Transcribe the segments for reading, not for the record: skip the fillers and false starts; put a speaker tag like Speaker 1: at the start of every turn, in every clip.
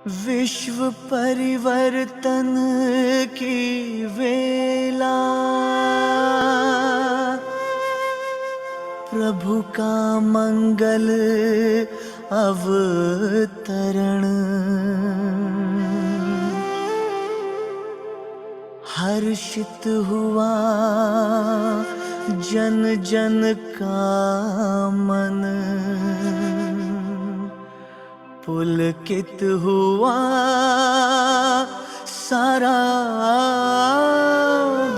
Speaker 1: विश्व परिवर्तन की वेला, प्रभु का मंगल अवतरण। हर्षित हुआ जन जन का मन, पुलकित हुआ सारा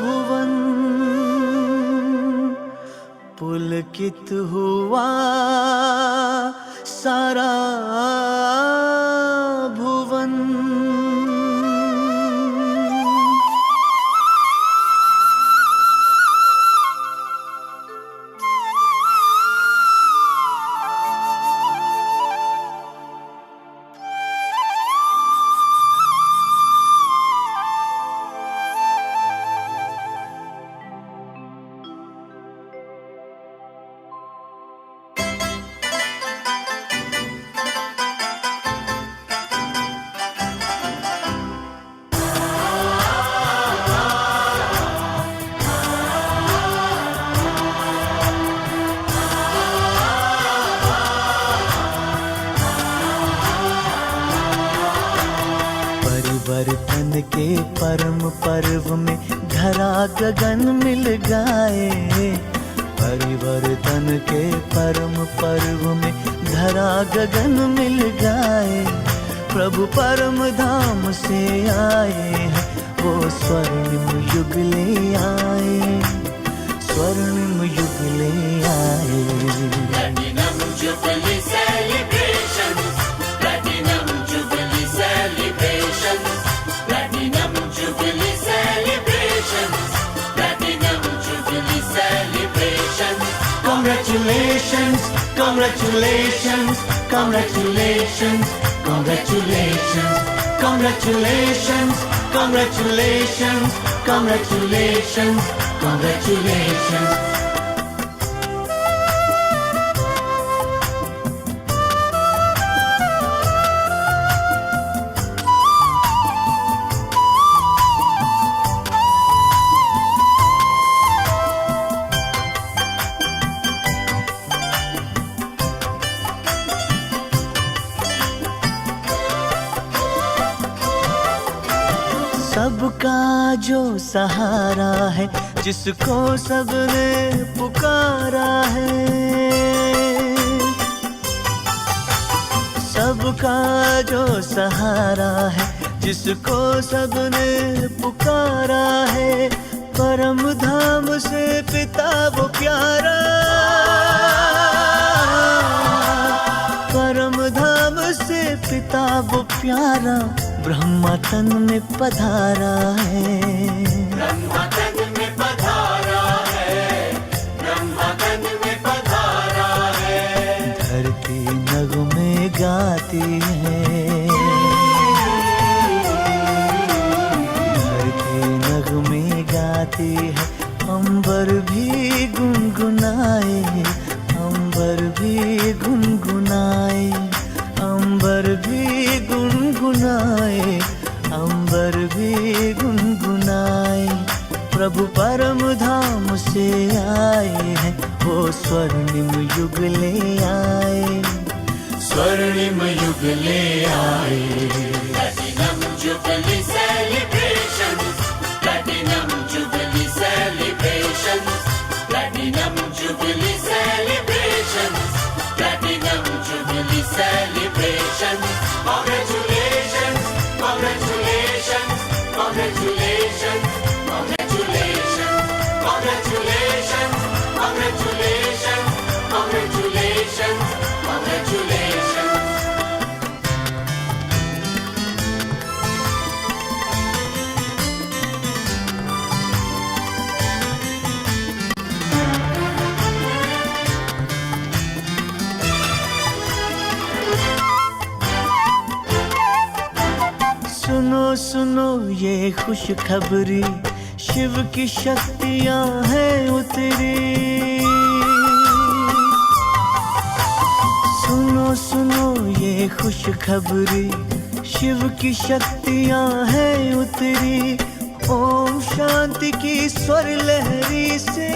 Speaker 1: भुवन, पुलकित हुआ सारा भुवन। परिवर्तन के परम पर्व में धरा गगन मिल गाए। परिवर्तन के परम पर्व में धरा गगन मिल गाए। प्रभु परम धाम से आए हैं, वो स्वर्णिम युग ले आए, स्वर्णिम युग ले आए।
Speaker 2: Platinum Jubilee celebrations, Platinum Jubilee celebrations, Platinum Jubilee celebrations, Platinum Jubilee celebrations.
Speaker 1: Congratulations, congratulations, congratulations, congratulations, congratulations, congratulations, congratulations, congratulations. सबका जो सहारा है, जिसको सबने पुकारा है, सबका जो सहारा है, जिसको सबने पुकारा है, परम धाम से पिता वो प्यारा, परम धाम से पिता वो प्यारा, ब्रह्मा तन में पधारा है,
Speaker 2: ब्रह्मा तन में पधारा है, ब्रह्मा तन में पधारा है।
Speaker 1: धरती नगमे गाती है, धरती नगमे गाती है, अंबर भी गुनगुनाए, अंबर भी गुनगुनाए, अंबर भी गुनगुनाए, अंबर भी गुनगुनाए। प्रभु परम धाम से आए हैं, वो स्वर्णिम युग ले आए, स्वर्णिम युग ले आए।
Speaker 2: Platinum Jubilee celebrations, Platinum Jubilee celebrations, Platinum Jubilee celebrations, Platinum Jubilee celebrations. Congratulations, congratulations, congratulations, congratulations, congratulations, congratulations, congratulations, congratulations.
Speaker 1: सुनो सुनो ये खुशखबरी, शिव की शक्तियां हैं उतरी। सुनो सुनो ये खुशखबरी, शिव की शक्तियां हैं उतरी ओम शांति की स्वर लहरी से।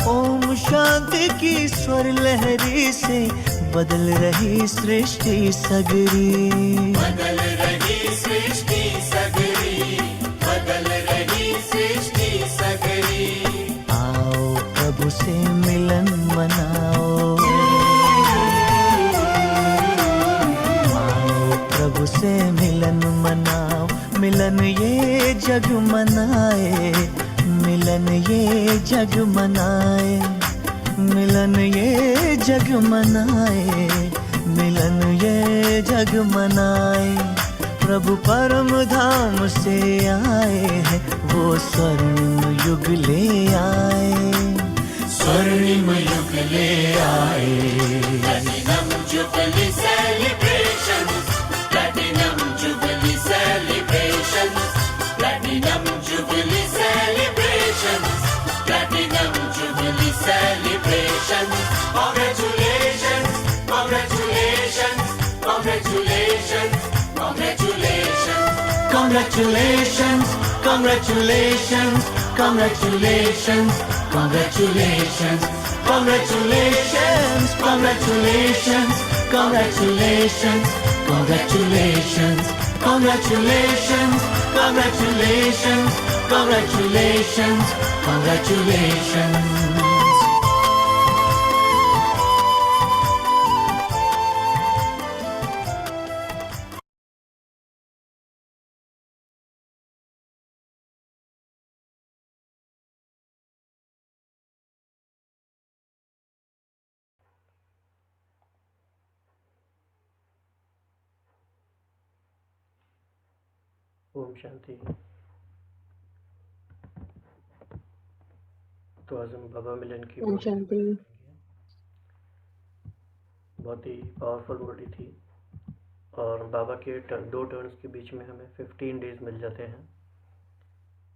Speaker 1: ओम शांति की स्वर लहरी से बदल रही सृष्टि सगरी।
Speaker 2: बदल रही सृष्टि सगरी, बदल रही सृष्टि सगरी।
Speaker 1: आओ प्रभु से मिलन मनाओ, आओ प्रभु से मिलन मनाओ। मिलन ये जग मनाए, मिलन ये जग मनाए, मिलन ये जग मनाए, मिलन ये जग मनाए। प्रभु परम धाम से आए हैं, वो स्वर्णिम युग ले आए, स्वर्णिम युग ले आए।
Speaker 2: Platinum Jubilee celebrations, Platinum Jubilee celebrations, Platinum Jubilee celebrations, Platinum Jubilee celebrations. Congratulations, congratulations, congratulations, congratulations.
Speaker 1: Congratulations, congratulations, congratulations, congratulations, congratulations, congratulations, congratulations, congratulations, congratulations, congratulations, congratulations, congratulations.
Speaker 3: Om Shanti. तो आज हम बाबा मिलन की
Speaker 4: ओम शांति।
Speaker 3: बहुत ही पावरफुल बॉडी थी और बाबा के दो टर्न्स के बीच में हमें 15 डेज मिल जाते हैं।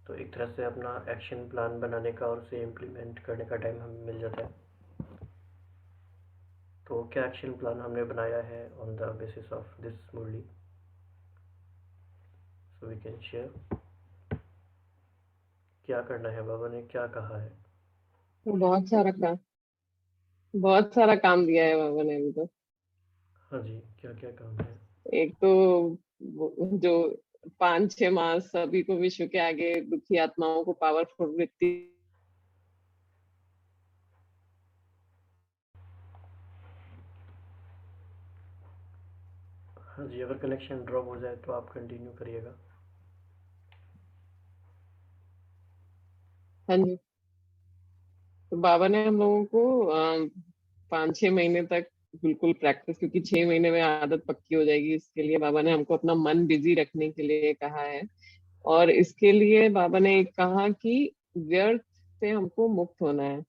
Speaker 3: तो एक तरह से अपना एक्शन प्लान बनाने का और उसे इम्प्लीमेंट करने का टाइम हमें मिल जाता है। तो क्या एक्शन प्लान हमने बनाया है on the basis of this Murali, so we can share. क्या करना है, बाबा ने क्या कहा है?
Speaker 4: बहुत सारा काम दिया है बाबा ने हमको।
Speaker 3: हाँ जी, क्या क्या काम है?
Speaker 4: एक तो जो 5-6 मास सभी को विश्व के आगे दुखी आत्माओं को पावरफुल वृत्ति।
Speaker 3: हाँ जी, अगर कनेक्शन ड्रॉप हो जाए तो आप कंटिन्यू करिएगा।
Speaker 4: हाँ जी, तो बाबा ने हम लोगों को 5-6 महीने तक बिल्कुल प्रैक्टिस, क्योंकि 6 महीने में आदत पक्की हो जाएगी, इसके लिए बाबा ने हमको अपना मन बिजी रखने के लिए कहा है। और इसके लिए बाबा ने एक कहा कि व्यर्थ से हमको मुक्त होना है।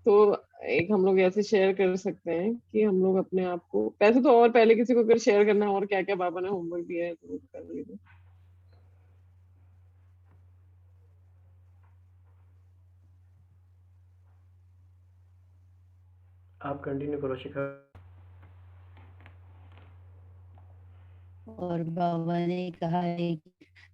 Speaker 4: तो एक हम लोग ऐसे शेयर कर सकते हैं कि हम लोग अपने आप को, वैसे तो और पहले किसी को अगर शेयर करना है और क्या क्या बाबा ने होमवर्क दिया है तो वो कर लीजिए।
Speaker 3: आप कंटिन्यू करो शिखा।
Speaker 5: और बाबा ने कहा है कि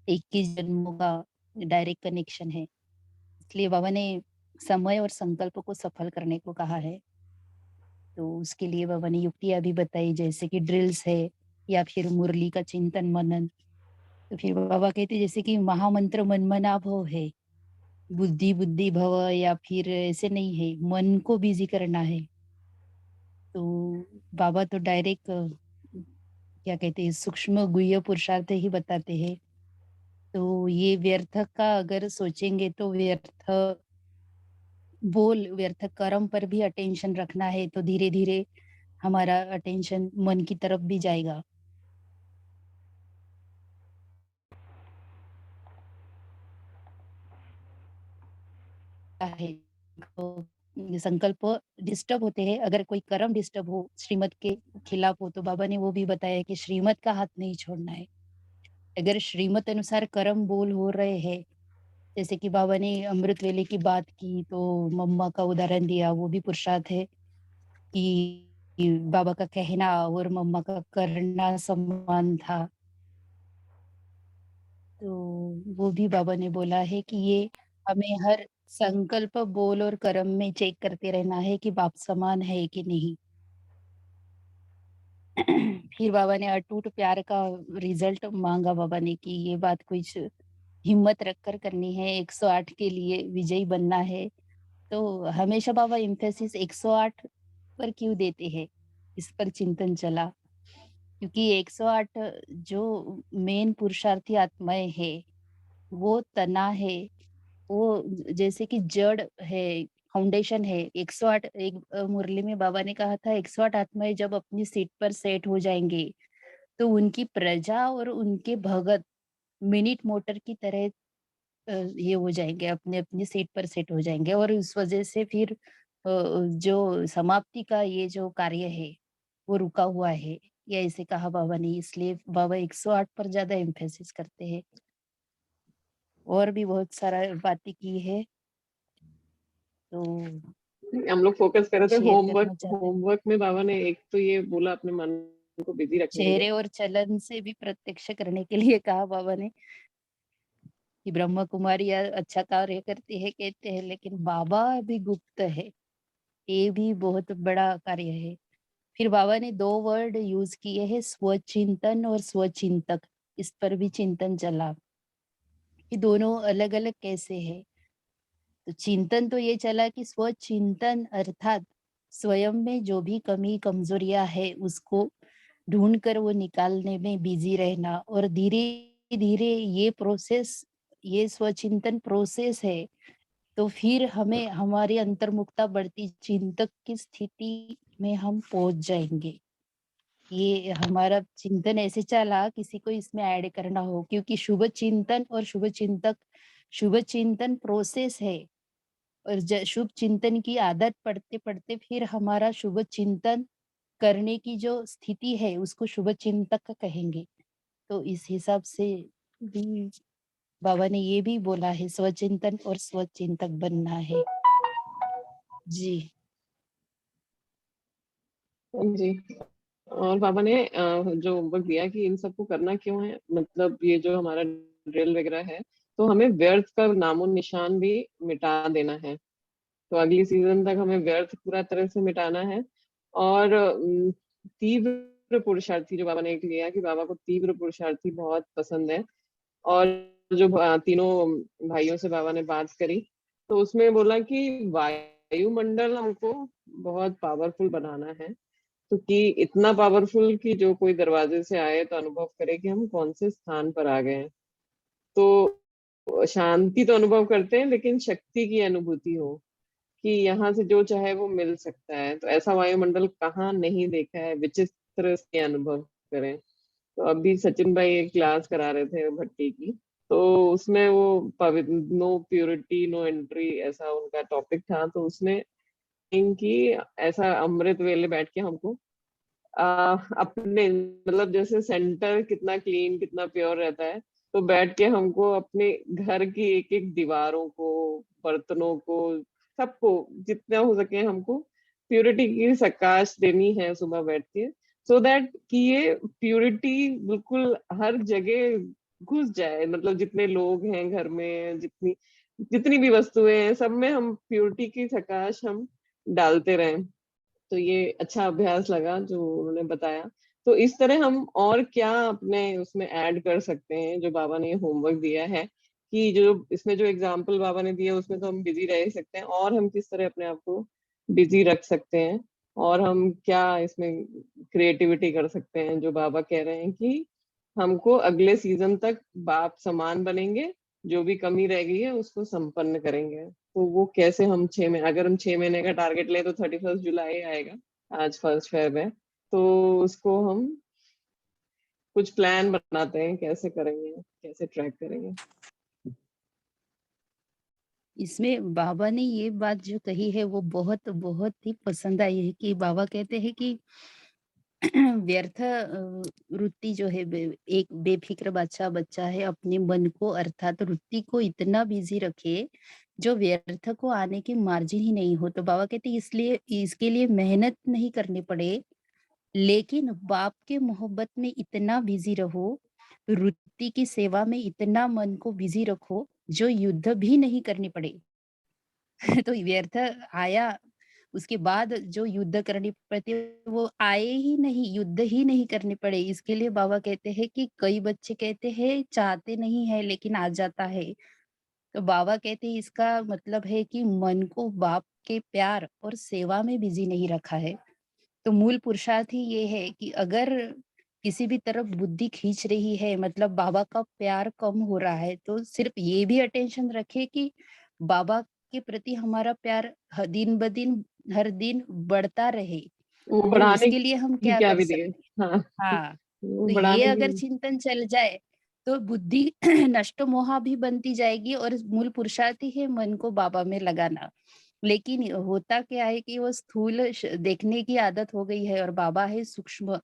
Speaker 5: 21 जन्मों का डायरेक्ट कनेक्शन है, इसलिए बाबा ने समय और संकल्प को सफल करने को कहा है। तो उसके लिए बाबा ने युक्तियां भी बताई, जैसे कि ड्रिल्स है या फिर मुरली का चिंतन मनन। तो फिर बाबा कहते जैसे कि महामंत्र मनमना भव है, बुद्धि बुद्धि भव, या फिर ऐसे नहीं है, मन को बिजी करना है। तो बाबा तो डायरेक्ट क्या कहते हैं, सूक्ष्म गुह्य पुरुषार्थ ही बताते हैं। तो ये व्यर्थ का अगर सोचेंगे तो व्यर्थ कर्म पर भी अटेंशन रखना है, तो धीरे धीरे हमारा अटेंशन मन की तरफ भी जाएगा। है तो संकल्प डिस्टर्ब होते हैं, अगर कोई कर्म डिस्टर्ब हो, श्रीमत के खिलाफ हो, तो बाबा ने वो भी बताया कि श्रीमत का हाथ नहीं छोड़ना है। अगर श्रीमत अनुसार कर्म बोल हो रहे हैं, जैसे कि बाबा ने अमृत वेले की बात की, तो मम्मा का उदाहरण दिया, वो भी पुरुषार्थ है कि कि बाबा का कहना और मम्मा का करना समान था। तो वो भी बाबा ने बोला है कि ये हमें हर संकल्प, बोल और कर्म में चेक करते रहना है कि बाप समान है कि नहीं। फिर बाबा ने अटूट प्यार का रिजल्ट मांगा बाबा ने कि ये बात कुछ हिम्मत रखकर करनी है, 108 के लिए विजयी बनना है। तो हमेशा बाबा एम्फेसिस 108 पर क्यों देते हैं, इस पर चिंतन चला। क्योंकि 108 जो मेन पुरुषार्थी आत्माएं है, वो तना है, वो जैसे कि जड़ है, फाउंडेशन है। 108 एक मुरली में बाबा ने कहा था 108 आत्माएं जब अपनी सीट पर सेट हो जाएंगे, तो उनकी प्रजा और उनके भगत मिनट मोटर की तरह ये हो जाएंगे, अपने अपनी सीट पर सेट हो जाएंगे और उस वजह से फिर जो समाप्ति का ये जो कार्य है वो रुका हुआ है। ये ऐसे कहा बाबा ने, इसलिए बाबा 108 पर ज्यादा एम्फेसिस करते हैं। और भी बहुत सारा बातें की है, तो
Speaker 4: हम लोग फोकस कर रहे थे
Speaker 5: शेयर
Speaker 4: होमवर्क।
Speaker 5: करना चाहते हैं।
Speaker 4: होमवर्क में बाबा ने एक तो ये बोला अपने मन को बिजी रखने के लिए।
Speaker 5: चेहरे और चलन से भी प्रत्यक्ष करने के लिए कहा बाबा ने कि ब्रह्मा कुमारी अच्छा कार्य करती है कहते हैं, लेकिन बाबा भी गुप्त है, ये भी बहुत बड़ा कार्य है। फिर बाबा ने 2 वर्ड यूज किए हैं, स्वचिंतन और स्वचिंतक। इस पर भी चिंतन चला कि दोनों अलग अलग कैसे है। तो चिंतन तो ये चला कि स्वचिंतन अर्थात स्वयं में जो भी कमी कमजोरियां है उसको ढूंढ कर वो निकालने में बिजी रहना, और धीरे धीरे ये प्रोसेस, ये स्वचिंतन प्रोसेस है। तो फिर हमें हमारी अंतर्मुखता बढ़ती चिंतक की स्थिति में हम पहुंच जाएंगे। ये हमारा चिंतन ऐसे चला, किसी को इसमें ऐड करना हो, क्योंकि शुभ चिंतन और शुभ चिंतक, शुभ चिंतन प्रोसेस है और शुभ चिंतन की आदत पड़ते पड़ते फिर हमारा शुभ चिंतन करने की जो स्थिति है उसको शुभ चिंतक कहेंगे। तो इस हिसाब से भी बाबा ने ये भी बोला है स्वचिंतन और स्वचिंतक बनना है। जी।
Speaker 4: जी। और बाबा ने जो होमवर्क दिया कि इन सबको करना क्यों है, मतलब ये जो हमारा ड्रिल वगैरह है, तो हमें व्यर्थ का नामो निशान भी मिटा देना है। तो अगली सीजन तक हमें व्यर्थ पूरा तरह से मिटाना है। और तीव्र पुरुषार्थी जो बाबा ने एक लिया कि बाबा को तीव्र पुरुषार्थी बहुत पसंद है। और जो तीनों भाइयों से बाबा ने बात करी, तो उसमें बोला कि वायुमंडल हमको बहुत पावरफुल बनाना है। तो कि इतना पावरफुल कि जो कोई दरवाजे से आए तो अनुभव करे कि हम कौन से स्थान पर आ गए हैं। तो शांति तो अनुभव करते हैं, लेकिन शक्ति की अनुभूति हो कि यहाँ से जो चाहे वो मिल सकता है। तो ऐसा वायुमंडल कहाँ नहीं देखा है, विचित्र से अनुभव करें। तो अभी सचिन भाई एक क्लास करा रहे थे भट्टी की, तो उसमें वो नो प्योरिटी नो एंट्री ऐसा उनका टॉपिक था। तो उसमें कि ऐसा अमृत वेले बैठ के हमको अपने मतलब जैसे सेंटर कितना क्लीन कितना प्योर रहता है, तो बैठ के हमको अपने घर की एक एक दीवारों को, बर्तनों को, सबको जितना हो सके हमको प्योरिटी की प्रकाश देनी है सुबह बैठ के। सो दैट कि ये प्योरिटी बिल्कुल हर जगह घुस जाए, मतलब जितने लोग हैं घर में, जितनी जितनी भी वस्तुएं हैं, सब में हम प्योरिटी की प्रकाश हम डालते रहें। तो ये अच्छा अभ्यास लगा जो उन्होंने बताया। तो इस तरह हम और क्या अपने उसमें ऐड कर सकते हैं जो बाबा ने होमवर्क दिया है, कि जो इसमें जो एग्जाम्पल बाबा ने दिया उसमें तो हम बिजी रह ही सकते हैं, और हम किस तरह अपने आप को बिजी रख सकते हैं, और हम क्या इसमें क्रिएटिविटी कर सकते हैं। जो बाबा कह रहे हैं कि हमको अगले सीजन तक बाप समान बनेंगे, जो भी कमी रह गई है उसको संपन्न करेंगे। तो वो कैसे, हम 6 महीने, अगर हम 6 महीने का टारगेट लें तो 31 जुलाई आएगा, आज 1 फेब है। तो उसको हम कुछ प्लान बनाते हैं, कैसे करेंगे, कैसे ट्रैक करेंगे।
Speaker 5: इसमें बाबा ने ये बात जो कही है वो बहुत बहुत ही पसंद आई है कि बाबा कहते हैं कि व्यर्थ वृत्ति जो है एक बेफिक्र बच्चा बच्चा है, अपने मन को अर्थात वृत्ति को इतना बिजी रखे जो व्यर्थ को आने की मार्जिन ही नहीं हो। तो बाबा कहते इसलिए इसके लिए मेहनत नहीं करनी पड़े, लेकिन बाप के मोहब्बत में इतना बिजी रहो, वृत्ति की सेवा में इतना मन को बिजी रखो, जो युद्ध भी नहीं करनी पड़े। तो व्यर्थ आया, उसके बाद जो युद्ध करनी पड़ती है वो आए ही नहीं, युद्ध ही नहीं करनी पड़े। इसके लिए बाबा कहते हैं कि कई बच्चे कहते हैं चाहते नहीं है लेकिन आ जाता है। तो बाबा कहते हैं इसका मतलब है कि मन को बाप के प्यार और सेवा में बिजी नहीं रखा है। तो मूल पुरुषार्थ ही ये है कि अगर किसी भी तरफ बुद्धि खींच रही है, मतलब बाबा का प्यार कम हो रहा है, तो सिर्फ ये भी अटेंशन रखे कि बाबा के प्रति हमारा प्यार दिन ब दिन हर दिन बढ़ता रहे।
Speaker 4: वो
Speaker 5: तो
Speaker 4: बढ़ाने
Speaker 5: उसके लिए हम
Speaker 4: की
Speaker 5: क्या
Speaker 4: क्या
Speaker 5: कर
Speaker 4: विधि है?
Speaker 5: सकते
Speaker 4: हाँ,
Speaker 5: हैं? हाँ,
Speaker 4: वो
Speaker 5: तो ये
Speaker 4: बढ़ाने
Speaker 5: अगर
Speaker 4: की।
Speaker 5: चिंतन चल जाए तो बुद्धि नष्ट मोहा भी बनती जाएगी, और मूल पुरुषार्थ ही है मन को बाबा में लगाना। लेकिन होता क्या है कि वो स्थूल देखने की आदत हो गई है और बाबा है सूक्ष्म।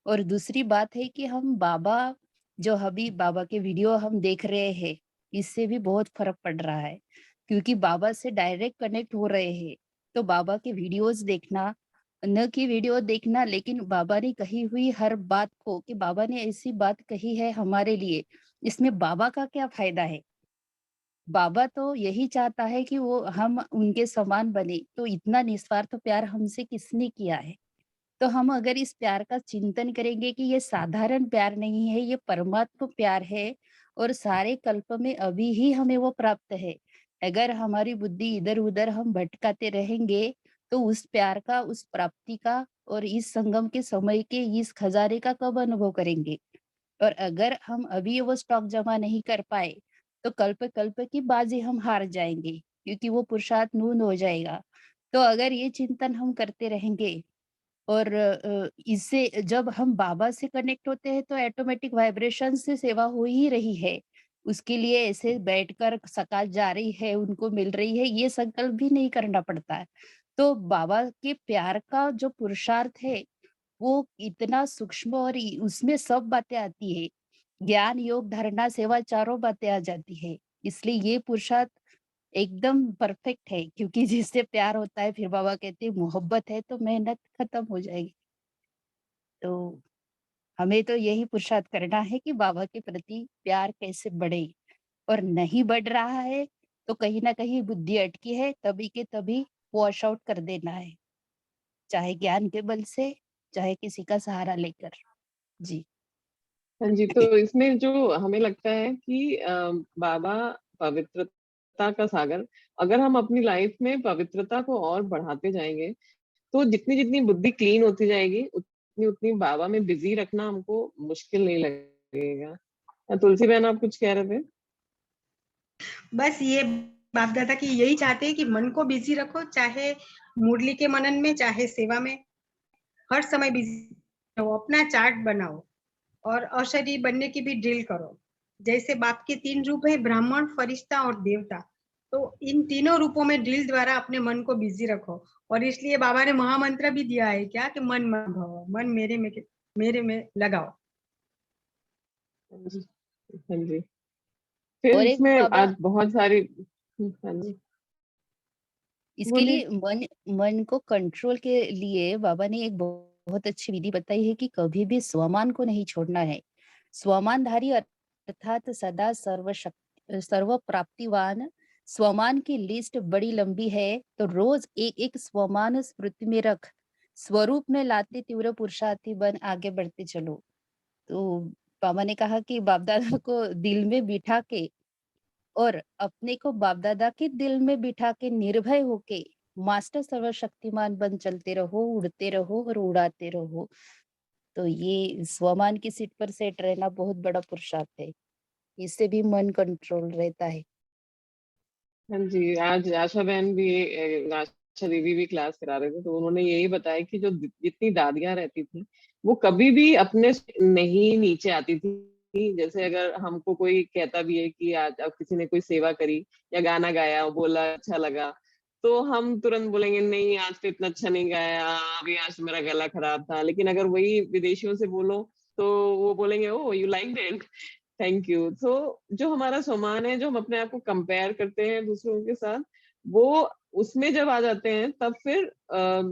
Speaker 5: और दूसरी बात है कि हम बाबा, जो अभी बाबा के वीडियो हम देख रहे हैं, इससे भी बहुत फर्क पड़ रहा है, क्योंकि बाबा से डायरेक्ट कनेक्ट हो रहे हैं। तो बाबा के वीडियोस देखना, न कि वीडियो देखना, लेकिन बाबा ने कही हुई हर बात को, कि बाबा ने ऐसी बात कही है हमारे लिए, इसमें बाबा का क्या फायदा है? बाबा तो यही चाहता है कि वो हम उनके समान बने, तो इतना निस्वार्थ प्यार हमसे किसने किया है? तो हम अगर इस प्यार का चिंतन करेंगे कि ये साधारण प्यार नहीं है, ये परमात्म प्यार है, और सारे कल्प में अभी ही हमें वो प्राप्त है। अगर हमारी बुद्धि इधर-उधर हम भटकाते रहेंगे, तो उस प्यार का, उस प्राप्ति का और इस संगम के समय के इस खजाने का कब अनुभव करेंगे? और अगर हम अभी वो स्टॉक जमा नहीं कर पाए, तो कल्प-कल्प की बाजी हम हार जाएँगे, क्योंकि वो पुरुषार्थ न्यून हो जाएगा। तो अगर ये चिंतन हम करते रहेंगे, और इससे जब हम बाबा से कनेक्ट होते हैं तो ऑटोमेटिक वाइब्रेशन से सेवा हो ही रही है। उसके लिए ऐसे बैठकर सकाल जा रही है, उनको मिल रही है, ये संकल्प भी नहीं करना पड़ता है। तो बाबा के प्यार का जो पुरुषार्थ है, वो इतना सूक्ष्म, और उसमें सब बातें आती है। ज्ञान, योग, धारणा, सेवा, चारों बातें आ जाती है। इसलिए ये पुरुषार्थ एकदम परफेक्ट है, क्योंकि जिससे प्यार होता है, फिर बाबा कहते हैं मोहब्बत है तो मेहनत खत्म हो जाएगी। तो हमें तो यही पुरुषार्थ करना है कि बाबा के प्रति प्यार कैसे बढ़े, और नहीं बढ़ रहा है तो कहीं ना कहीं बुद्धि अटकी है, तभी के तभी वॉश आउट कर देना है, चाहे ज्ञान के बल से, चाहे किसी का सहारा लेकर। जी।
Speaker 4: हाँ जी, तो इसमें जो हमें लगता है कि बाबा पवित्रता का सागर, अगर हम अपनी लाइफ में पवित्रता को और बढ़ाते जाएंगे, तो जितनी जितनी बुद्धि क्लीन होती जाएगी, उतनी उतनी बाबा में बिजी रखना हमको मुश्किल नहीं लगेगा। तुलसी बहन, आप कुछ कह रहे थे?
Speaker 6: बस ये बाप दादा की यही चाहते हैं कि मन को बिजी रखो, चाहे मुरली के मनन में, चाहे सेवा में, हर समय बिजी रहो। अपना चार्ट बनाओ और अशरीरी बनने की भी ड्रिल करो। जैसे बाप के 3 रूप है, ब्राह्मण, फरिश्ता और देवता। तो इन तीनों रूपों में ड्रिल द्वारा अपने मन को बिजी रखो। और इसलिए बाबा ने महामंत्र भी दिया है क्या, कि मन मन भव, मन मेरे में लगाओ।
Speaker 4: हाँ जी, हाँ जी। फिर
Speaker 5: और एक
Speaker 4: इसमें
Speaker 5: बाबा,
Speaker 4: आज बहुत सारी। हाँ जी,
Speaker 5: इसके
Speaker 4: बोलिए।
Speaker 5: लिए मन मन को कंट्रोल के लिए बाबा ने एक बहुत अच्छी विधि बताई है कि कभी भी स्वमान को नहीं छोड़ना है। स्वमानधारी अर्थात सदा सर्व प्राप्तिवान। स्वमान की लिस्ट बड़ी लंबी है, तो रोज एक एक स्वमान स्मृति में रख, स्वरूप में लाते तीव्र पुरुषार्थी बन आगे बढ़ते चलो। तो बाबा ने कहा कि बाप दादा को दिल में बिठा के, और अपने को बाप दादा के दिल में बिठा के निर्भय होके मास्टर सर्वशक्तिमान बन चलते रहो, उड़ते रहो और उड़ाते रहो। तो ये स्वमान की सीट पर सेट रहना बहुत बड़ा पुरुषार्थ है। इससे भी मन कंट्रोल रहता है।
Speaker 4: हाँ जी, आज आशा बहन भी, आशा दीदी भी क्लास करा रहे थे, तो उन्होंने यही बताया कि जो जितनी दादियां रहती थी, वो कभी भी अपने से नहीं नीचे आती थी। जैसे अगर हमको कोई कहता भी है कि आज अब किसी ने कोई सेवा करी या गाना गाया, बोला अच्छा लगा, तो हम तुरंत बोलेंगे नहीं आज तो इतना अच्छा नहीं गाया, अभी आज तो मेरा गला खराब था। लेकिन अगर वही विदेशियों से बोलो, तो वो बोलेंगे oh you like it, thank you. तो जो हमारा सामान है, जो हम अपने आप को कंपेयर करते हैं दूसरों के साथ, वो उसमें जब आ जाते हैं तब फिर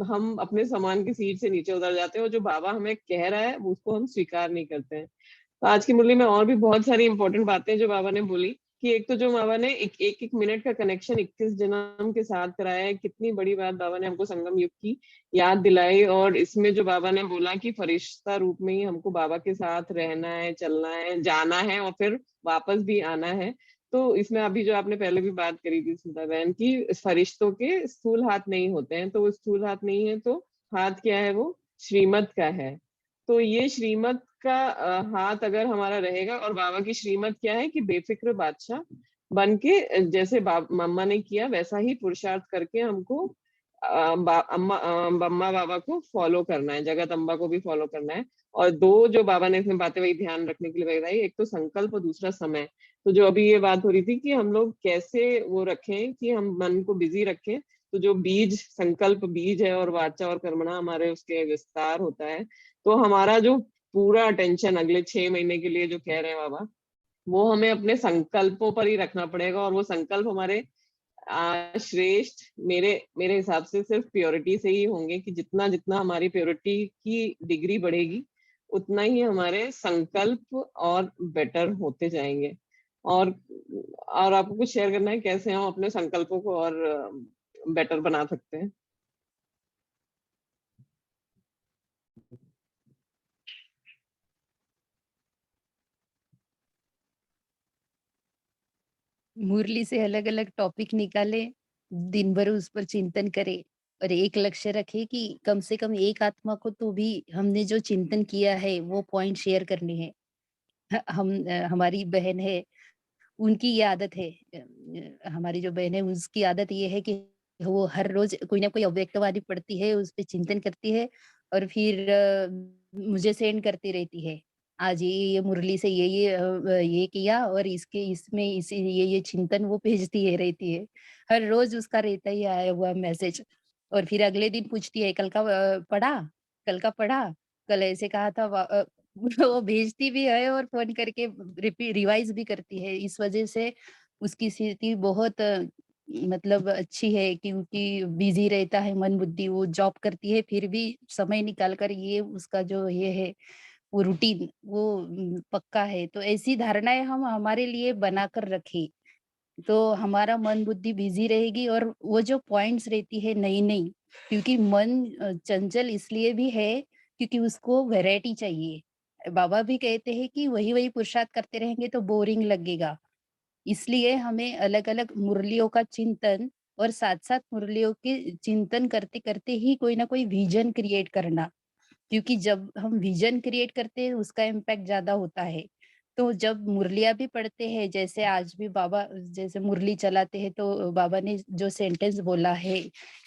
Speaker 4: हम अपने सामान की सीट से नीचे उतर जाते हैं, और जो बाबा हमें कह रहा है वो उसको हम स्वीकार नहीं करते हैं। तो आज की मुरली में और भी बहुत सारी इंपॉर्टेंट बातें जो बाबा ने बोली, कि एक तो जो बाबा ने एक मिनट का कनेक्शन 21 जन्म के साथ कराया है, कितनी बड़ी बात बाबा ने हमको संगम युग की याद दिलाई। और इसमें जो बाबा ने बोला कि फरिश्ता रूप में ही हमको बाबा के साथ रहना है, चलना है, जाना है और फिर वापस भी आना है। तो इसमें अभी जो आपने पहले भी बात करी थी सुधा बहन की, फरिश्तों के स्थूल हाथ नहीं होते हैं, तो वो स्थूल हाथ नहीं है तो हाथ क्या है, वो श्रीमत का है। तो ये श्रीमत का हाथ अगर हमारा रहेगा, और बाबा की श्रीमत क्या है कि बेफिक्र बादशाह बन के, जैसे मम्मा ने किया वैसा ही पुरुषार्थ करके हमको बम्मा बाबा को फॉलो करना है, जगत अम्बा को भी फॉलो करना है। और दो जो बाबा ने इसमें बातें वही ध्यान रखने के लिए बताई, एक तो संकल्प और दूसरा समय। तो जो अभी ये बात हो रही थी कि हम लोग कैसे वो रखें कि हम मन को बिजी रखें, तो जो बीज, संकल्प बीज है और वाचा और कर्मणा हमारे उसके विस्तार होता है। तो हमारा जो पूरा अटेंशन अगले 6 महीने के लिए जो कह रहे हैं बाबा, वो हमें अपने संकल्पों पर ही रखना पड़ेगा। और वो संकल्प हमारे श्रेष्ठ मेरे मेरे हिसाब से सिर्फ प्योरिटी से ही होंगे, कि जितना जितना हमारी प्योरिटी की डिग्री बढ़ेगी उतना ही हमारे संकल्प और बेटर होते जाएंगे। और आपको कुछ शेयर करना है कैसे हम अपने संकल्पों को और बेटर बना सकते हैं?
Speaker 5: मुरली से अलग अलग टॉपिक निकाले, दिन भर उस पर चिंतन करे और एक लक्ष्य रखे कि कम से कम एक आत्मा को तो भी हमने जो चिंतन किया है वो पॉइंट शेयर करने हैं। हमारी बहन है, उनकी ये आदत है, हमारी जो बहन है उसकी आदत ये है कि वो हर रोज कोई ना कोई अव्यक्तवादी पढ़ती है, उस पे चिंतन करती है और फिर मुझे सेंड करती रहती है। आज ये मुरली से ये किया और इसके इसमें इस ये चिंतन वो भेजती है रहती है। हर रोज उसका रहता ही आया हुआ मैसेज। और फिर अगले दिन पूछती है, कल का पढ़ा? कल का पढ़ा? कल ऐसे कहा था वो भेजती भी है और फ़ोन करके रिवाइज़ भी करती है। इस वज़ह से उसकी स्थिति बहुत मतलब अच्छी है, क्योंकि बिज़ी रहता है मन बुद्धि, वो जॉब करती है फिर भी समय निकाल कर ये उसका जो ये है वो रूटीन वो पक्का है। तो ऐसी धारणाएँ हम हमारे लिए बनाकर रखें, तो हमारा मन बुद्धि बिज़ी रहेगी और वो जो पॉइंट्स रहती है नई-नई, क्योंकि मन चंचल इसलिए भी है क्योंकि उसको वैरायटी चाहिए। बाबा भी कहते हैं कि वही-वही पुरुषार्थ करते रहेंगे तो बोरिंग लगेगा। इसलिए हमें अलग-अलग मुरलियों का चिंतन और साथ-साथ मुरलियों के चिंतन करते-करते ही कोई ना कोई विज़न क्रिएट करना। क्योंकि जब हम विज़न क्रिएट करते हैं उसका इम्पैक्ट ज़्यादा होता है। तो जब मुरलियाँ भी पढ़ते हैं, जैसे आज भी बाबा जैसे मुरली चलाते हैं तो बाबा ने जो सेंटेंस बोला है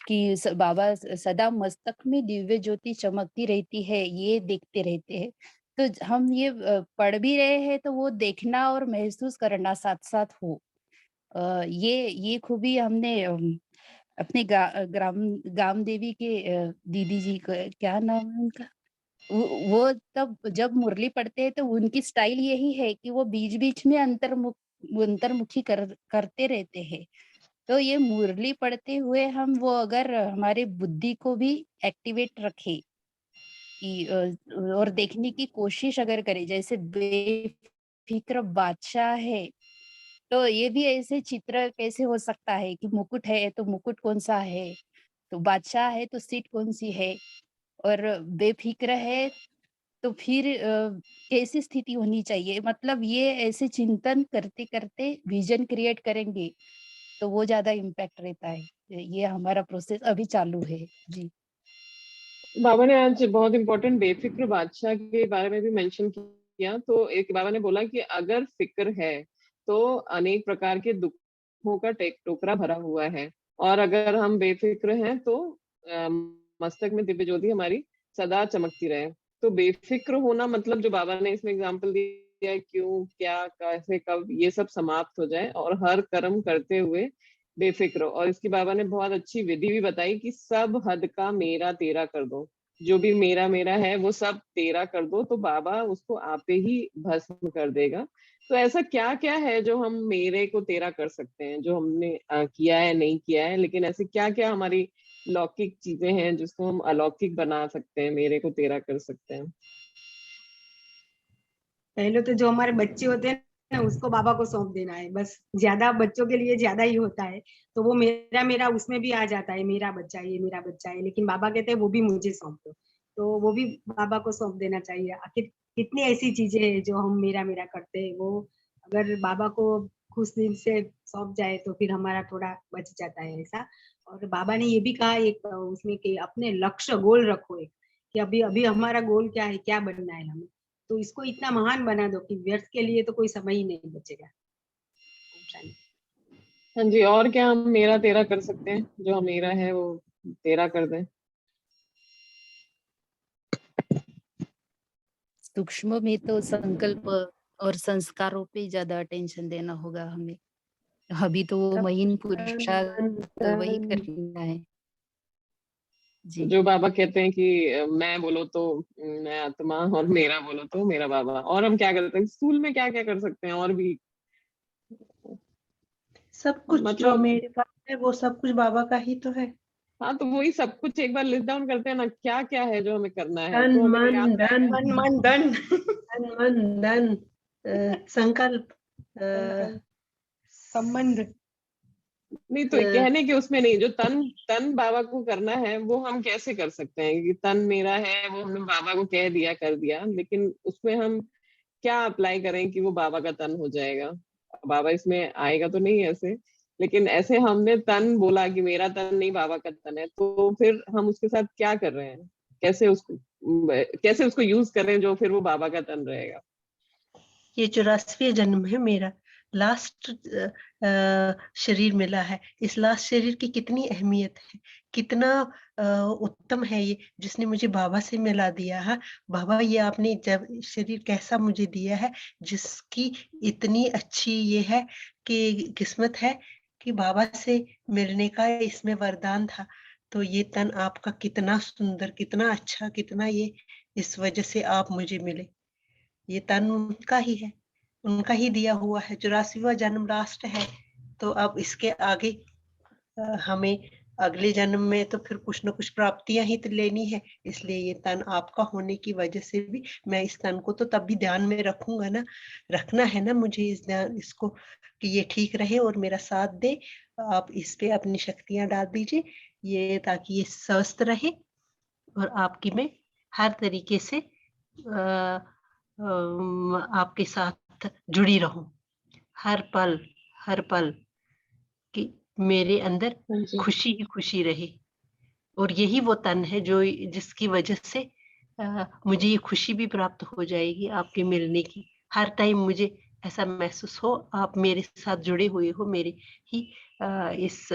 Speaker 5: कि बाबा सदा मस्तक में दिव्य ज्योति चमकती रहती है, ये देखते रहते हैं। तो हम ये पढ़ भी रहे हैं तो वो देखना और महसूस करना साथ-साथ हो। ये खूबी हमने अपने ग्राम देवी के दीदी जी का क्या नाम है उनका? वो तब जब मुरली पढ़ते हैं तो उनकी स्टाइल यही है कि वो बीच-बीच में अंतर्मुखी करते रहते हैं। तो ये मुरली पढ़ते हुए हम वो अगर हमारे बुद्धि को भी एक्टिवेट रखें कि और देखने की कोशिश अगर करें, जैसे बेफ़िक्र बादशाह है, तो ये भी ऐसे चित्र कैसे हो सकता है कि मुकुट है तो मुकुट कौन-सा है? तो बादशाह है तो सीट कौन-सी है? और बेफ़िक्र है तो फिर कैसी स्थिति होनी चाहिए? मतलब ये ऐसे चिंतन करते-करते विज़न क्रिएट करेंगे, तो वो ज़्यादा इम्पैक्ट रहता है। ये हमारा प्रोसेस अभी चालू है। जी।
Speaker 4: बाबा ने आज बहुत इंपॉर्टेंट बेफिक्र बादशाह के बारे में भी मेंशन किया। तो एक बाबा ने बोला कि अगर फिक्र है तो अनेक प्रकार के दुखों का टोकरा भरा हुआ है, और अगर हम बेफिक्र हैं तो मस्तक में दिव्य ज्योति हमारी सदा चमकती रहे। तो बेफिक्र होना मतलब जो बाबा ने इसमें एग्जाम्पल दिया है, क्यों, क्या, कैसे, कब, ये सब समाप्त हो जाए और हर कर्म करते हुए बेफिक्र हो। और इसकी बाबा ने बहुत अच्छी विधि भी बताई कि सब हद का मेरा तेरा कर दो। जो भी मेरा मेरा है वो सब तेरा कर दो, तो बाबा उसको आपे ही भस्म कर देगा। तो ऐसा क्या क्या है जो हम मेरे को तेरा कर सकते हैं, जो हमने किया है नहीं किया है, लेकिन ऐसे क्या क्या हमारी लौकिक चीजें हैं जिसको हम अलौकिक बना सकते हैं, मेरे को तेरा कर सकते हैं?
Speaker 6: पहले तो जो हमारे बच्चे होते हैं ना, उसको बाबा को सौंप देना है बस। ज्यादा बच्चों के लिए ज्यादा ही होता है, तो वो मेरा मेरा उसमें भी आ जाता है, मेरा बच्चा ये मेरा बच्चा है, लेकिन बाबा कहते हैं वो भी मुझे सौंप दो। तो वो भी बाबा को सौंप देना चाहिए। आखिर कितनी ऐसी चीजें हैं जो हम मेरा मेरा करते हैं, वो अगर बाबा को खुश दिल से सौंप जाए तो फिर हमारा थोड़ा बच जाता है ऐसा। और बाबा ने ये भी कहा एक उसमें कि अपने लक्ष्य गोल रखो एक, कि अभी अभी हमारा गोल क्या है, क्या बनना है हमें, तो इसको इतना महान बना दो कि व्यर्थ के लिए तो कोई समय ही नहीं बचेगा।
Speaker 4: हाँ जी, और क्या हम मेरा तेरा कर सकते हैं, जो मेरा है वो तेरा कर दें?
Speaker 5: सूक्ष्म में तो संकल्प और संस्कारों पे ज्यादा अटेंशन देना होगा हमें। अभी तो वो महीन पुरुषार्थ वही करना है। जी।
Speaker 4: जो बाबा कहते हैं कि मैं बोलो तो मैं आत्मा, और मेरा बोलो तो मेरा बाबा। और हम क्या करते हैं स्कूल में, क्या क्या कर सकते हैं और भी?
Speaker 7: सब कुछ जो
Speaker 4: मतलब
Speaker 7: मेरे पास है वो सब कुछ बाबा का ही तो है।
Speaker 4: हाँ, तो वही सब कुछ एक बार लिस्ट डाउन करते हैं ना, क्या क्या है जो हमें करना है,
Speaker 7: तन
Speaker 4: तो हमें
Speaker 7: मन
Speaker 4: याद
Speaker 7: धन,
Speaker 4: रहेगा।
Speaker 6: मन मन धन।
Speaker 7: तन मन धन, संकल्प,
Speaker 6: संकल्प, संबंध।
Speaker 4: नहीं तो कहने के उसमें नहीं, जो तन तन बाबा को करना है वो हम कैसे कर सकते हैं? कि तन मेरा है वो हमने बाबा को कह दिया कर दिया, लेकिन उसमें हम क्या अप्लाई करें कि वो बाबा का तन हो जाएगा? बाबा इसमें आएगा तो नहीं ऐसे, लेकिन ऐसे हमने तन बोला कि मेरा तन नहीं बाबा का तन है, तो फिर हम उसके साथ क्या कर रहे हैं? कैसे उसको यूज करें जो फिर वो बाबा का तन रहेगा?
Speaker 7: ये 84वां जन्म है मेरा, लास्ट शरीर मिला है। इस लास्ट शरीर की कितनी अहमियत है, कितना उत्तम है ये जिसने मुझे बाबा से मिला दिया है। बाबा ये आपने जब शरीर कैसा मुझे दिया है, जिसकी इतनी अच्छी ये है कि किस्मत है कि बाबा से मिलने का इसमें वरदान था। तो ये तन आपका कितना सुंदर, कितना अच्छा, कितना ये इस वजह से आप मुझे मिले। ये तन उनका ही है, उनका ही दिया हुआ है। 84वां जन्म लास्ट है, तो अब इसके आगे हमें अगले जन्म में तो फिर कुछ न कुछ प्राप्तियां ही तो लेनी है। इसलिए ये तन आपका होने की वजह से भी मैं इस तन को तो तब भी ध्यान में रखूंगा ना, रखना है ना मुझे इस ध्यान इसको कि ये ठीक रहे और मेरा साथ दे। आप इस पे अपनी शक्तियां डाल दीजिए ये, ताकि ये स्वस्थ रहे और आपकी मैं हर तरीके से आपके साथ जुड़ी रहूं हर पल कि मेरे अंदर
Speaker 4: हाँ जी।
Speaker 7: खुशी ही खुशी रहे। और यही वो तन है जो जिसकी वजह से मुझे ये खुशी भी प्राप्त हो जाएगी आपके मिलने की। हर टाइम मुझे ऐसा महसूस हो आप मेरे साथ जुड़े हुए हो, मेरे ही इस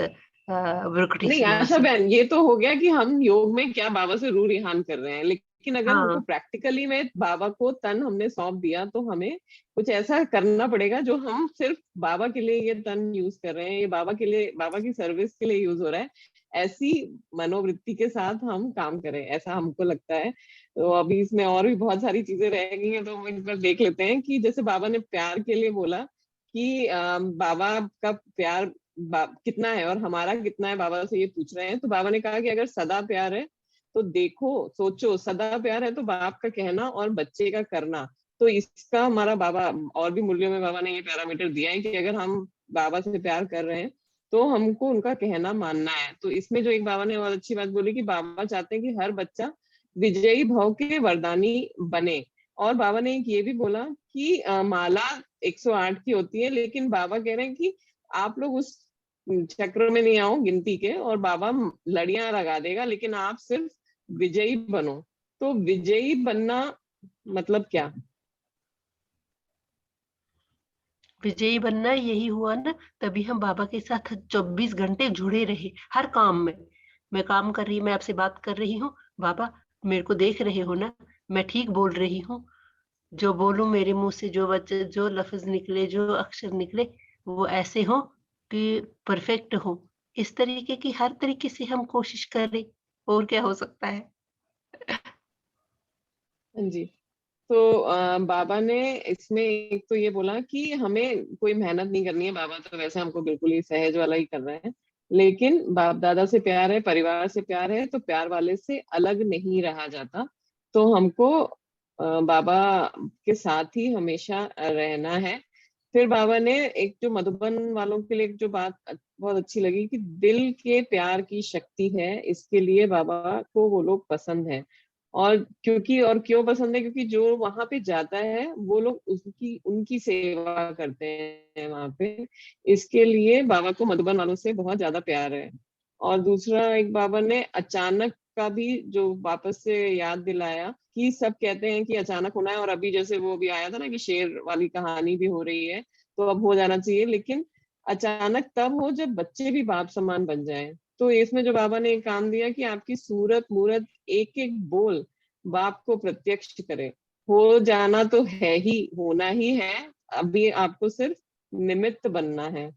Speaker 7: प्रकृति
Speaker 4: नहीं
Speaker 7: सीमा
Speaker 4: आशा
Speaker 7: से।
Speaker 4: बहन, ये तो हो गया कि हम योग में क्या बाबा से रू रिहान कर रहे हैं, लेकिन अगर हमको
Speaker 7: हाँ,
Speaker 4: प्रैक्टिकली में बाबा को तन हमने सौंप दिया, तो हमें कुछ ऐसा करना पड़ेगा जो हम सिर्फ बाबा के लिए ये तन यूज कर रहे हैं, ये बाबा के लिए, बाबा की सर्विस के लिए यूज हो रहा है, ऐसी मनोवृत्ति के साथ हम काम करें, ऐसा हमको लगता है। तो अभी इसमें और भी बहुत सारी चीजें रह गई हैं, तो हम एक बार देख लेते हैं कि जैसे बाबा ने प्यार के लिए बोला कि बाबा का प्यार कितना है और हमारा कितना है, बाबा से ये पूछ रहे हैं। तो बाबा ने कहा कि अगर सदा प्यार है तो देखो, सोचो, सदा प्यार है तो बाप का कहना और बच्चे का करना। तो इसका हमारा बाबा, और भी मूल्यों में बाबा ने ये पैरामीटर दिया है कि अगर हम बाबा से प्यार कर रहे हैं तो हमको उनका कहना मानना है। तो इसमें जो एक बाबा ने बहुत अच्छी बात बोली कि बाबा चाहते हैं कि हर बच्चा विजयी भव के वरदानी बने। और बाबा ने एक ये भी बोला कि माला 108 की होती है, लेकिन बाबा कह रहे हैं कि आप लोग उस चक्र में नहीं आओ गिनती के, और बाबा लड़ियां लगा देगा, लेकिन आप सिर्फ विजयी बनो। तो विजयी बनना मतलब क्या?
Speaker 7: विजयी बनना यही हुआ ना, तभी हम बाबा के साथ 24 घंटे जुड़े रहे हर काम में। मैं काम कर रही, मैं आपसे बात कर रही हूँ, बाबा मेरे को देख रहे हो ना, मैं ठीक बोल रही हूँ, जो बोलूं मेरे मुंह से जो वचन, जो लफ्ज निकले, जो अक्षर निकले वो ऐसे हो कि परफेक्ट हो। इस तरीके की हर तरीके से हम कोशिश करें, और क्या हो सकता है।
Speaker 4: हाँ जी। तो बाबा ने इसमें एक तो ये बोला कि हमें कोई मेहनत नहीं करनी है। बाबा तो वैसे हमको बिल्कुल ही सहज वाला ही कर रहे हैं, लेकिन बाप दादा से प्यार है, परिवार से प्यार है, तो प्यार वाले से अलग नहीं रहा जाता। तो हमको बाबा के साथ ही हमेशा रहना है। फिर बाबा ने एक जो मधुबन वालों के लिए एक जो बात बहुत अच्छी लगी कि दिल के प्यार की शक्ति है, इसके लिए बाबा को वो लोग पसंद है। और क्यों पसंद है, क्योंकि जो वहां पे जाता है वो लोग उसकी उनकी सेवा करते हैं वहां पे। इसके लिए बाबा को मधुबन वालों से बहुत ज्यादा प्यार है। और दूसरा, एक बाबा ने अचानक का भी जो वापस से याद दिलाया कि सब कहते हैं कि अचानक होना है, और अभी जैसे वो भी आया था ना कि शेर वाली कहानी भी हो रही है, तो अब हो जाना चाहिए, लेकिन अचानक तब हो जब बच्चे भी बाप समान बन जाएं। तो इसमें जो बाबा ने एक काम दिया कि आपकी सूरत मूरत एक एक बोल बाप को प्रत्यक्ष करे। हो जाना तो है ही, होना ही है, अभी आपको सिर्फ निमित्त बनना है।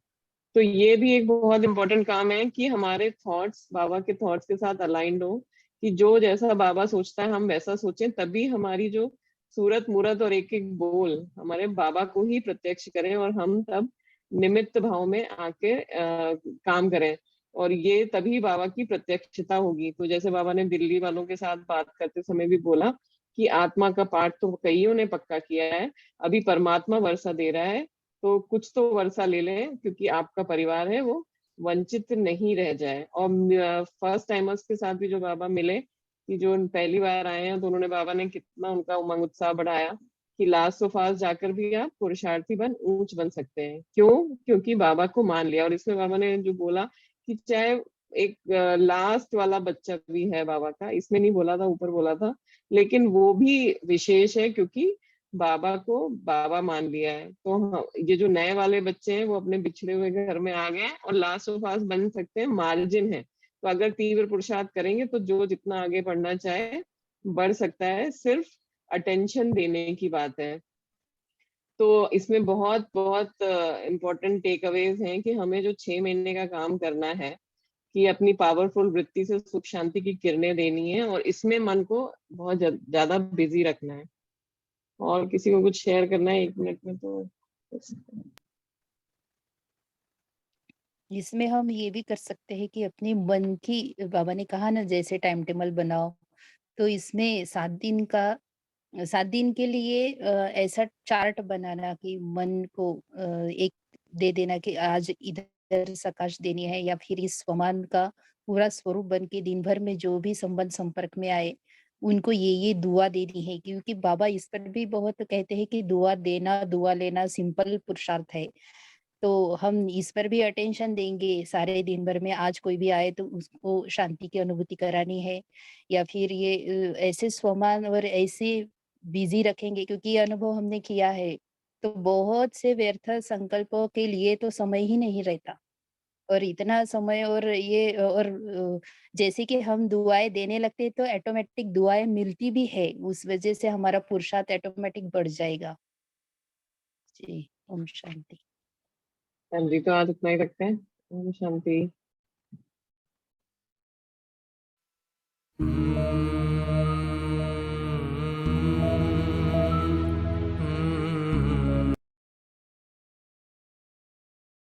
Speaker 4: तो ये भी एक बहुत इंपॉर्टेंट काम है कि हमारे थॉट्स बाबा के थॉट्स के साथ अलाइंड हो, कि जो जैसा बाबा सोचता है हम वैसा सोचें, तभी हमारी जो सूरत मूरत और एक एक बोल हमारे बाबा को ही प्रत्यक्ष करें, और हम तब निमित्त भाव में आके काम करें, और ये तभी बाबा की प्रत्यक्षता होगी। तो जैसे बाबा ने दिल्ली वालों के साथ बात करते समय भी बोला कि आत्मा का पाठ तो कईयों ने पक्का किया है, अभी परमात्मा वर्षा दे रहा है, तो कुछ तो वर्षा ले लें, क्योंकि आपका परिवार है वो वंचित नहीं रह जाए। और फर्स्ट टाइमर्स के साथ भी जो बाबा मिले, कि जो पहली बार आए हैं, तो उन्होंने बाबा ने कितना उनका उमंग उत्साह बढ़ाया कि लास्ट सो फास्ट जाकर भी आप पुरुषार्थी बन ऊंच बन सकते हैं। क्यों? क्योंकि बाबा को मान लिया। और इसमें बाबा ने जो बोला कि चाहे एक लास्ट वाला बच्चा भी है बाबा का, इसमें नहीं बोला था, ऊपर बोला था, लेकिन वो भी विशेष है क्योंकि बाबा को बाबा मान लिया है। तो ये जो नए वाले बच्चे हैं वो अपने बिछड़े हुए घर में आ गए और लास्ट ऑफ आस बन सकते हैं, मार्जिन है। तो अगर तीव्र पुरुषार्थ करेंगे तो जो जितना आगे बढ़ना चाहे बढ़ सकता है, सिर्फ अटेंशन देने की बात है। तो इसमें बहुत बहुत इम्पोर्टेंट टेक अवेज हैं कि हमें जो 6 महीने का काम करना है कि अपनी पावरफुल वृत्ति से सुख शांति की किरणें देनी है, और इसमें मन को बहुत ज्यादा बिजी रखना है। और किसी को कुछ शेयर करना है 1 मिनट में तो
Speaker 5: इसमें हम ये भी कर सकते हैं कि अपने मन की, बाबा ने कहा ना जैसे टाइम टेबल बनाओ, तो इसमें 7 दिन के लिए ऐसा चार्ट बनाना कि मन को एक दे देना कि आज इधर सकाश देनी है, या फिर इस स्वमान का पूरा स्वरूप बन के दिन भर में जो भी संबंध संपर्क में आए उनको ये दुआ देनी है। क्योंकि बाबा इस पर भी बहुत कहते हैं कि दुआ देना दुआ लेना सिंपल पुरुषार्थ है। तो हम इस पर भी अटेंशन देंगे सारे दिन भर में। आज कोई भी आए तो उसको शांति की अनुभूति करानी है, या फिर ये ऐसे स्वमान और ऐसे बिजी रखेंगे, क्योंकि ये अनुभव हमने किया है। तो बहुत से व्यर्थ संकल्पों के लिए तो समय ही नहीं रहता, और इतना समय और ये और जैसे कि हम दुआएं देने लगते हैं तो ऑटोमेटिक दुआएं मिलती भी है, उस वजह से हमारा पुरुषार्थ ऑटोमेटिक बढ़ जाएगा। जी, ओम शांति।
Speaker 4: हाँ जी, तो आज इतना ही रखते हैं। ओम शांति।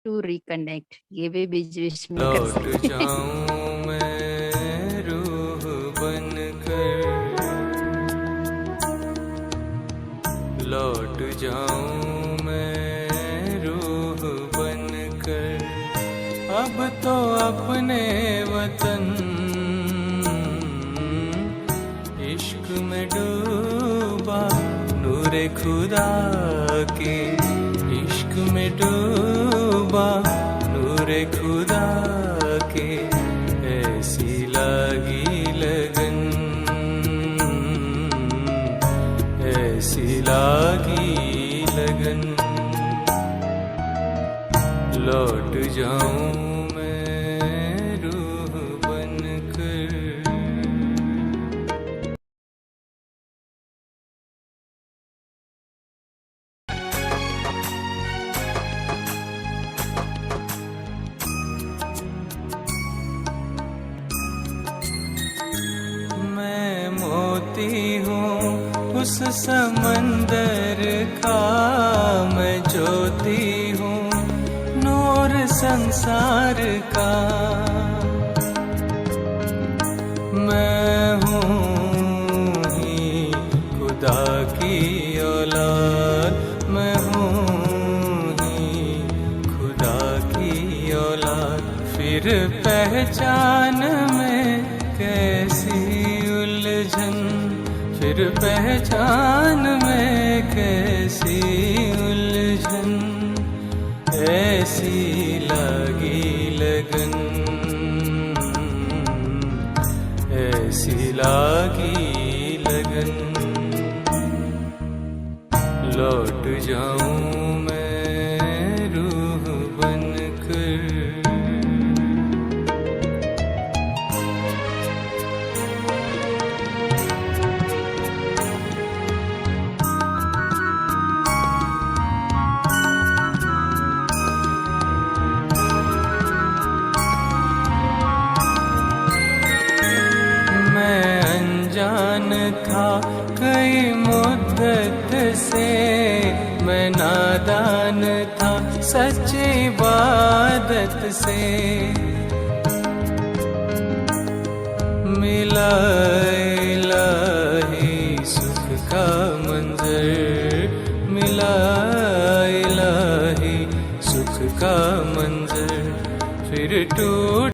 Speaker 5: टू रिकनेक्ट, ये भी बीच बीच में कर सकते
Speaker 1: लौट जाऊं मैं रूह बनकर, लौट जाऊं मैं रूह बनकर, अब तो अपने वतन इश्क में डूबा, नूरे खुदा के इश्क में डूबा, नूरे खुदा के ऐसी लागी लगन, ऐसी लागी लगन, लौट जाऊं मैं रूह बनकर। मैं मोती हूँ उस समंदर का मैं ज्योति हूँ, नूर संसार का। मैं हूँ ही खुदा की औलाद, मैं हूँ ही खुदा की औलाद। फिर पहचान में कैसी उलझन, फिर पहचान में कैसी उलझन, ऐसी लगी लगन, ऐसी लागी लगन। लौट जाऊं मैं रूह बनकर, था कई मुद्दत से, मैं नादान था सच्ची इबादत से। मिला इलाही सुख का मंजर, मिला इलाही सुख का मंजर। फिर टूट